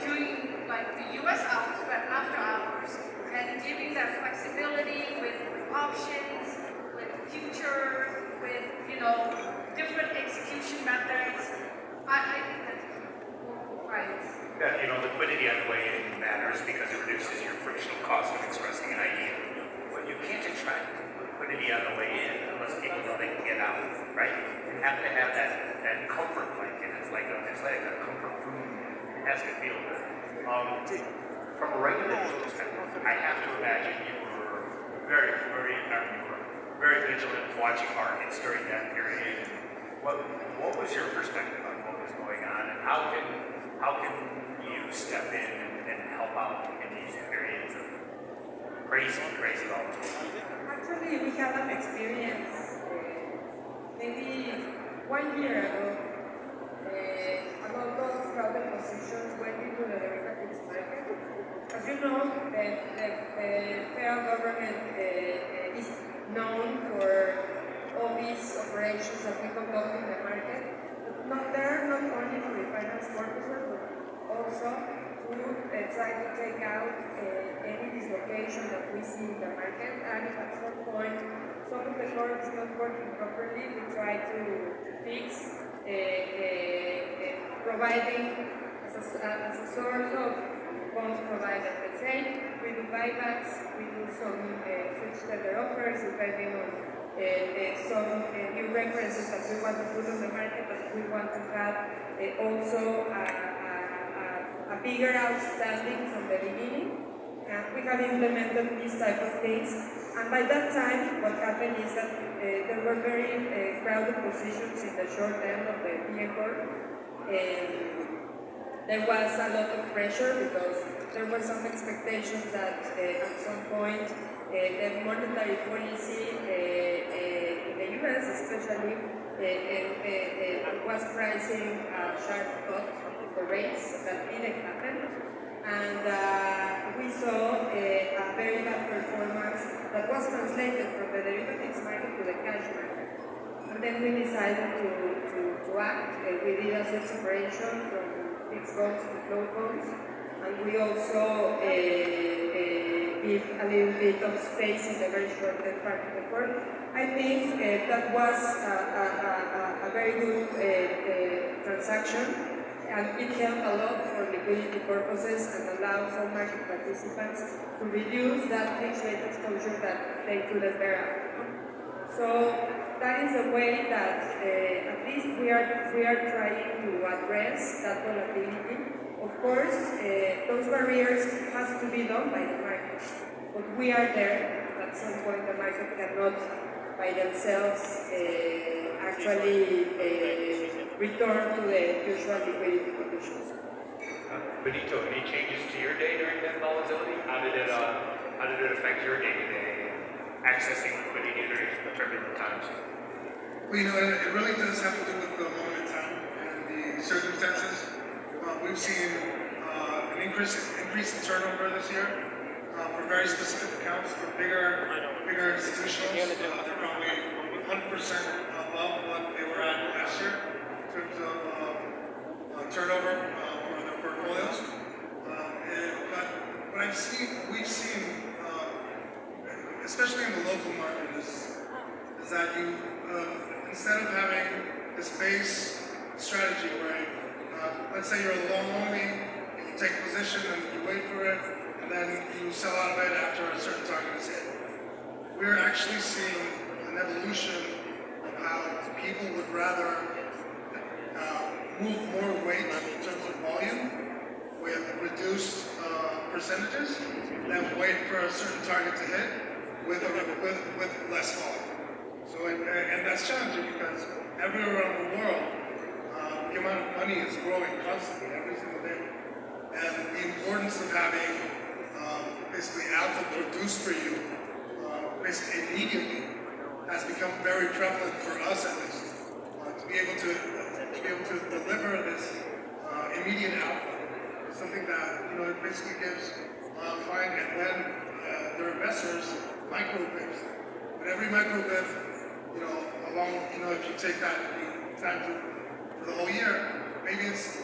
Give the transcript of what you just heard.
during like the US hours, but after hours, and giving that flexibility with options, with future, with different execution methods. I think that's right. Yeah, liquidity on the way in matters because it reduces your frictional cost of expressing an idea. But you can't attract liquidity on the way in unless people know they can get out, right? You have to have that comfort blanket. It's like a comfort food. It has to feel good. From a regulatory perspective, I have to imagine you were very vigilant watching markets during that period. What was your perspective on what was going on, and how can you step in and help out in these periods of crazy volatility? Actually, we had an experience maybe 1 year ago about those crowded positions went into the derivatives market. As you know, the federal government is known for all these operations that we conduct in the market. But they're not only for finance purposes, but also to try to take out any dislocation that we see in the market. And at some point, some of the core is not working properly, we try to fix, providing as a source of bonds provided. Let's say we do buybacks, we do some switch tender offers depending on some new references that we want to put on the market, that we want to have also a bigger outstanding from the beginning. We have implemented these type of things, and by that time what happened is that there were very crowded positions in the short end of the yield curve. There was a lot of pressure because there were some expectations that at some point the monetary policy in the US especially was pricing a sharp cut of the rates that didn't happen. And we saw a very bad performance that was translated from the derivatives market to the cash market. And then we decided to act. We did a switch operation from fixed bonds to float bonds, and we also give a little bit of space in the very short-term part of the curve. I think that was a very good transaction, and it helped a lot for liquidity purposes and allowed some market participants to reduce that fixed rate exposure that they couldn't bear out. So that is a way that at least we are trying to address that volatility. Of course, those barriers has to be done by the market, but we are there. At some point, the market cannot by themselves actually return to the usual liquidity conditions. Benito, any changes to your day during that volatility? How did it affect your day-to-day accessing liquidity during turbulent times? Well, it really does have to do with the moment in time and the circumstances. We've seen an increase in turnover this year for very specific accounts. For bigger institutionals, they're probably 100% above what they were at last year in terms of turnover for their portfolios. But we've seen, especially in the local market, is that you instead of having this base strategy where let's say you're long only, and you take a position and you wait for it, and then you sell out of it after a certain target is hit. We're actually seeing an evolution of how people would rather move more weight in terms of volume with reduced percentages than wait for a certain target to hit with less volume. So and that's challenging because everywhere around the world, the amount of money is growing constantly every single day. And the importance of having basically alpha produced for you basically immediately has become very prevalent for us at least. To be able to deliver this immediate alpha is something that it basically gives client and then their investors micro bips. But every micro bip, along if you take that time for the whole year, maybe it's